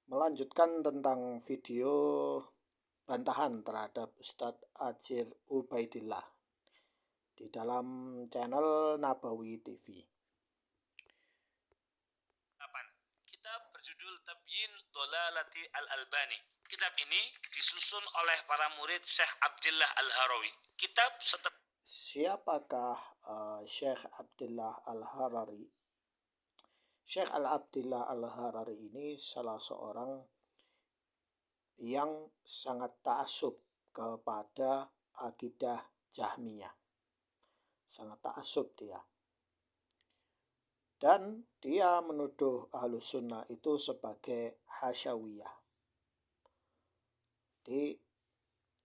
Melanjutkan tentang video bantahan terhadap Ustadz Adjir Ubaidillah di dalam channel Nabawi TV. Kitab berjudul Tabyin Dolalati Al-Albani. Kitab ini disusun oleh para murid Syekh Abdillah Al-Harawi. Kitab Siapakah Syekh Abdillah Al-Harari? Syekh Abdillah Al-Harari ini salah seorang yang sangat ta'assub kepada akidah Jahmiyah. Sangat ta'assub dia. Dan dia menuduh Ahlus Sunnah itu sebagai hasyawiyah. Jadi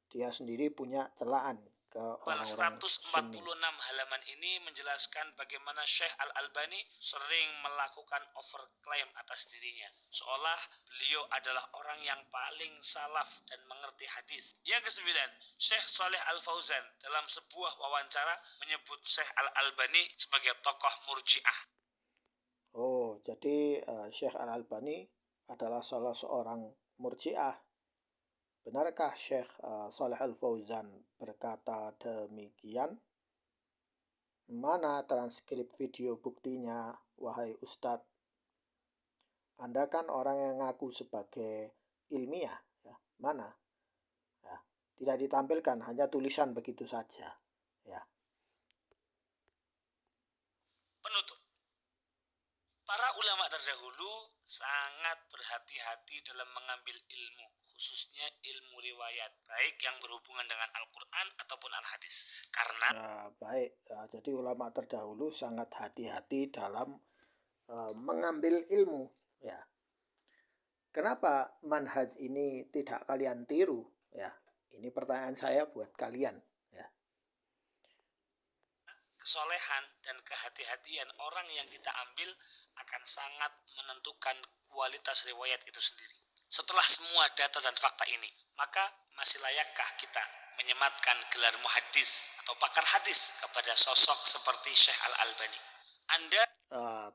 dia sendiri punya celaan ke orang-orang 146 Sunni. halaman ini menjelaskan bagaimana Syekh Al-Albani sering melakukan overklaim atas dirinya, seolah beliau adalah orang yang paling salaf dan mengerti hadis. Yang kesembilan, Syekh Shalih Al-Fauzan dalam sebuah wawancara menyebut Syekh Al-Albani sebagai tokoh murji'ah. Oh, jadi Syekh Al-Albani adalah salah seorang murji'ah. Benarkah Syekh Shalih Al-Fauzan berkata demikian? Mana transkrip video buktinya, wahai Ustadz? Anda kan orang yang ngaku sebagai ilmiah, ya. Mana? Ya. Tidak ditampilkan, hanya tulisan begitu saja. Ya. Penutup. Para ulama terdahulu sangat berhati-hati dalam mengambil ilmu, khususnya ilmu riwayat, baik yang berhubungan dengan Al-Quran ataupun Al-Hadis. Karena baik, jadi ulama terdahulu sangat hati-hati dalam mengambil ilmu. Ya. Kenapa manhaj ini tidak kalian tiru? Ya, ini pertanyaan saya buat kalian. Ya. Kesolehan dan kehati-hatian orang yang kita ambil akan sangat menentukan kualitas riwayat itu sendiri. Setelah semua data dan fakta ini, maka masih layakkah kita menyematkan gelar muhaddis atau pakar hadis kepada sosok seperti Syekh Al-Albani?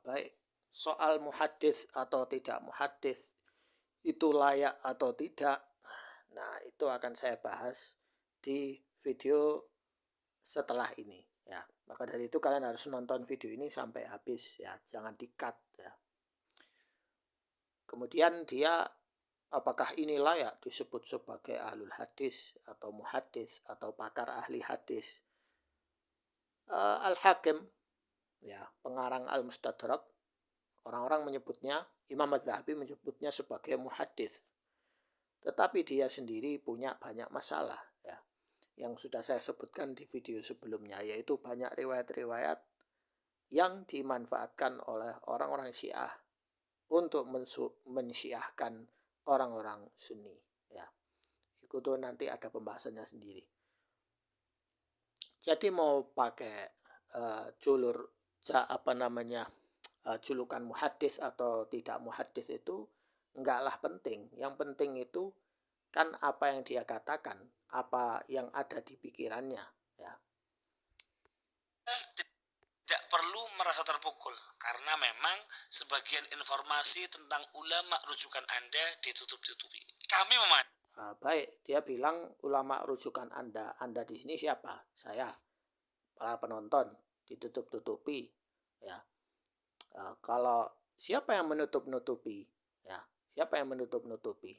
Baik, soal muhaddis atau tidak muhaddis itu layak atau tidak, nah itu akan saya bahas di video setelah ini. Ya, maka dari itu kalian harus nonton video ini sampai habis ya, jangan di-cut ya. Kemudian dia apakah ini layak disebut sebagai ahlul hadis atau muhaddis atau pakar ahli hadis? Al-Hakim ya, pengarang Al-Mustadrak, orang-orang menyebutnya, Imam Az-Zahabi menyebutnya sebagai muhaddis. Tetapi dia sendiri punya banyak masalah ya, yang sudah saya sebutkan di video sebelumnya, yaitu banyak riwayat-riwayat yang dimanfaatkan oleh orang-orang Syiah untuk mensyiahkan orang-orang Sunni ya. Itu nanti ada pembahasannya sendiri. Jadi mau pakai julukan muhaddis atau tidak muhaddis itu enggaklah penting. Yang penting itu kan apa yang dia katakan, apa yang ada di pikirannya ya. Tidak perlu merasa terpukul karena memang sebagian informasi tentang ulama rujukan Anda ditutup-tutupi. Kami Baik, dia bilang ulama rujukan Anda di sini siapa? Saya, para penonton, ditutup-tutupi ya. Kalau siapa yang menutup-nutupi ya, siapa yang menutup-nutupi?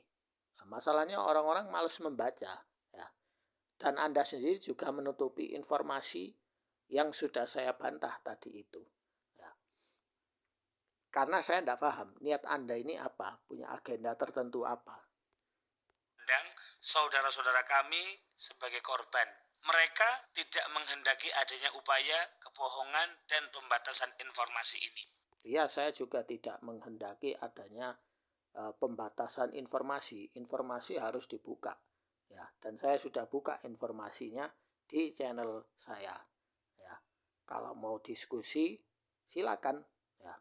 Nah, masalahnya orang-orang malas membaca ya, dan Anda sendiri juga menutupi informasi yang sudah saya bantah tadi itu ya. Karena saya tidak paham niat Anda ini apa, punya agenda tertentu apa. dan saudara-saudara kami sebagai korban. Mereka tidak menghendaki adanya upaya kebohongan dan pembatasan informasi ini. Ya, saya juga tidak menghendaki adanya pembatasan informasi. Informasi harus dibuka ya, dan saya sudah buka informasinya di channel saya ya. Kalau mau diskusi silakan ya.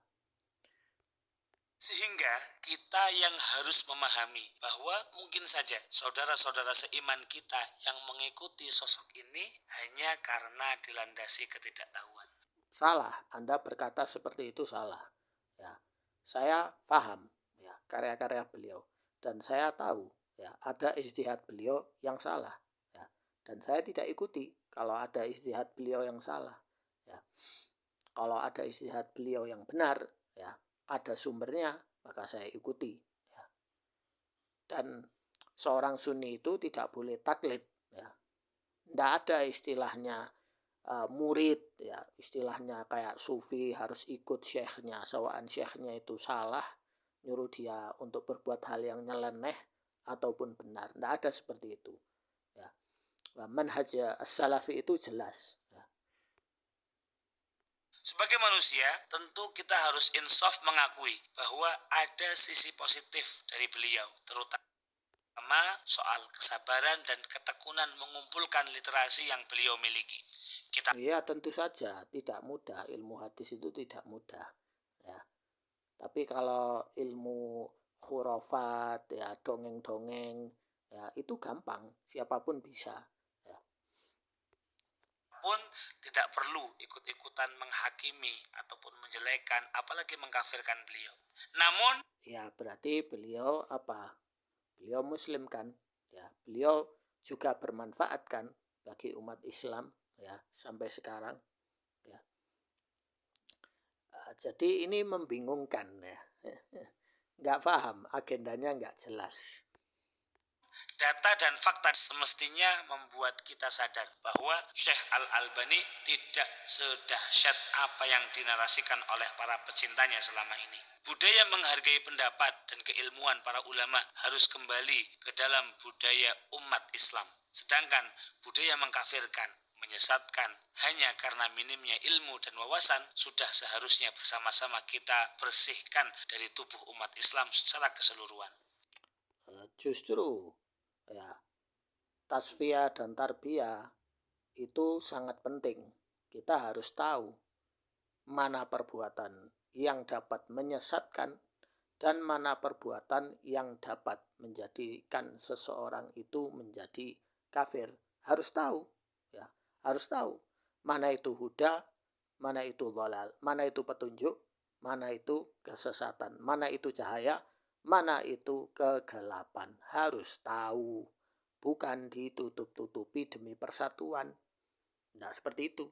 Sehingga kita yang harus memahami bahwa mungkin saja saudara-saudara seiman kita yang mengikuti sosok ini hanya karena dilandasi ketidaktahuan. Salah, Anda berkata seperti itu salah ya. Saya paham ya karya-karya beliau. dan saya tahu ya ada ijtihad beliau yang salah ya, dan saya tidak ikuti kalau ada ijtihad beliau yang salah ya. Kalau ada ijtihad beliau yang benar ya, ada sumbernya, maka saya ikuti ya. Dan seorang sunni itu tidak boleh taklid ya. Tidak ada istilahnya murid ya, istilahnya kayak sufi harus ikut syekhnya, sewaan syekhnya itu salah nyuruh dia untuk berbuat hal yang nyeleneh ataupun benar. Tidak ada seperti itu ya. Manhaj as-salafi itu jelas ya. Sebagai manusia, tentu kita harus insaf mengakui bahwa ada sisi positif dari beliau, terutama soal kesabaran dan ketekunan mengumpulkan literasi yang beliau miliki. Ya tentu saja tidak mudah, ilmu hadis itu tidak mudah ya. Tapi kalau ilmu khurafat ya, dongeng-dongeng ya, itu gampang, siapapun bisa ya. Pun tidak perlu ikut-ikutan menghakimi ataupun menjelekan, apalagi mengkafirkan beliau. Namun ya berarti beliau apa? Beliau muslim kan ya, beliau juga bermanfaat kan bagi umat Islam ya sampai sekarang ya. Jadi ini membingungkan ya. Nggak paham, agendanya nggak jelas. data dan fakta semestinya membuat kita sadar bahwa Syekh Al-Albani tidak sedahsyat apa yang dinarasikan oleh para pecintanya selama ini. Budaya menghargai pendapat dan keilmuan para ulama harus kembali ke dalam budaya umat Islam. Sedangkan budaya mengkafirkan, menyesatkan hanya karena minimnya ilmu dan wawasan sudah seharusnya bersama-sama kita bersihkan dari tubuh umat Islam secara keseluruhan. Justru ya, tasfiyah dan tarbiyah itu sangat penting. Kita harus tahu mana perbuatan yang dapat menyesatkan dan mana perbuatan yang dapat menjadikan seseorang itu menjadi kafir. Harus tahu ya, harus tahu mana itu huda, mana itu dhalal, mana itu petunjuk, mana itu kesesatan, mana itu cahaya, mana itu kegelapan. Harus tahu, bukan ditutup-tutupi demi persatuan. Tidak seperti itu.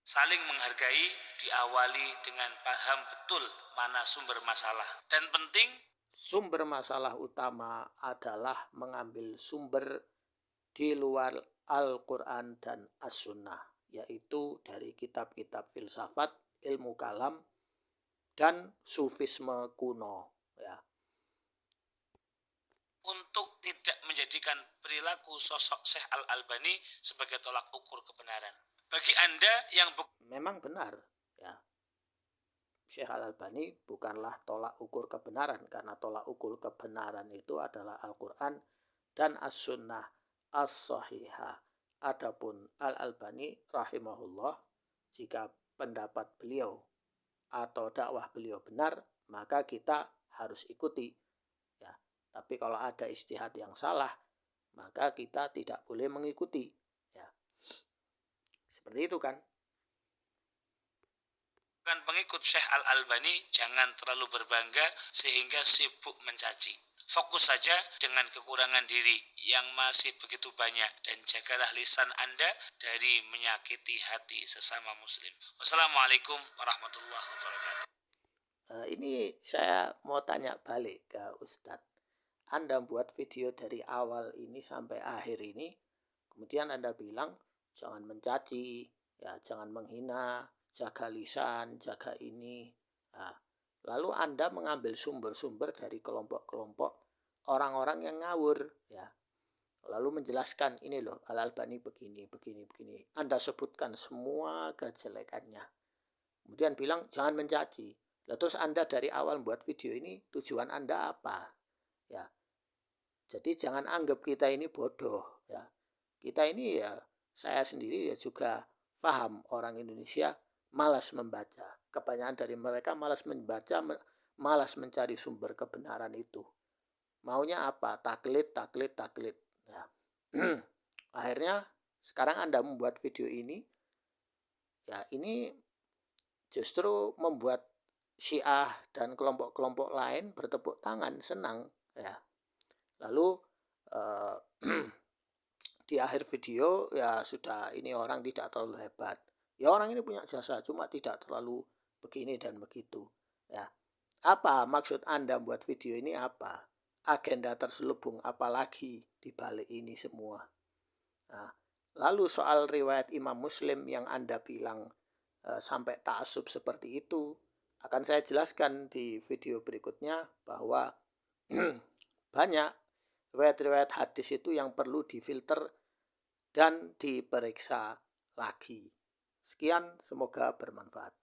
Saling menghargai diawali dengan paham betul mana sumber masalah. Dan penting, sumber masalah utama adalah mengambil sumber di luar Al-Quran dan As-Sunnah, yaitu dari kitab-kitab filsafat, ilmu kalam, dan sufisme kuno ya. Untuk tidak menjadikan perilaku sosok Syekh Al-Albani sebagai tolak ukur kebenaran. Bagi Anda yang memang benar ya, Syekh Al-Albani bukanlah tolak ukur kebenaran, karena tolak ukur kebenaran itu adalah Al-Quran dan As-Sunnah As-Sahihah. Adapun Al-Albani rahimahullah, jika pendapat beliau atau dakwah beliau benar, maka kita harus ikuti ya. Tapi kalau ada ijtihad yang salah, maka kita tidak boleh mengikuti ya. Seperti itu kan. pengikut Syekh Al-Albani jangan terlalu berbangga sehingga sibuk mencaci. Fokus saja dengan kekurangan diri yang masih begitu banyak dan jagalah lisan Anda dari menyakiti hati sesama muslim. Wassalamualaikum warahmatullahi wabarakatuh. Ini saya mau tanya balik ke Ustadz. Anda buat video dari awal ini sampai akhir ini, kemudian Anda bilang jangan mencaci, ya jangan menghina, jaga lisan, jaga ini. Nah, lalu Anda mengambil sumber-sumber dari kelompok-kelompok orang-orang yang ngawur, ya. Lalu menjelaskan ini loh, Al-Albani begini. Anda sebutkan semua kejelekannya. Kemudian bilang jangan mencaci. Lalu terus Anda dari awal buat video ini tujuan Anda apa? Ya. Jadi jangan anggap kita ini bodoh, ya. Kita ini ya, saya sendiri ya juga paham orang Indonesia malas membaca. Kebanyakan dari mereka malas membaca, malas mencari sumber kebenaran itu. Maunya apa? Taklid. Ya. Akhirnya sekarang Anda membuat video ini, ya ini justru membuat Syiah dan kelompok-kelompok lain bertepuk tangan, senang. ya. Lalu di akhir video ya sudah, ini orang tidak terlalu hebat. Ya orang ini punya jasa, cuma tidak terlalu begini dan begitu. Ya. Apa maksud Anda buat video ini apa? Agenda terselubung apalagi di balik ini semua? Nah, lalu soal riwayat Imam Muslim yang Anda bilang sampai ta'assub seperti itu, akan saya jelaskan di video berikutnya bahwa banyak riwayat-riwayat hadis itu yang perlu difilter dan diperiksa lagi. Sekian, semoga bermanfaat.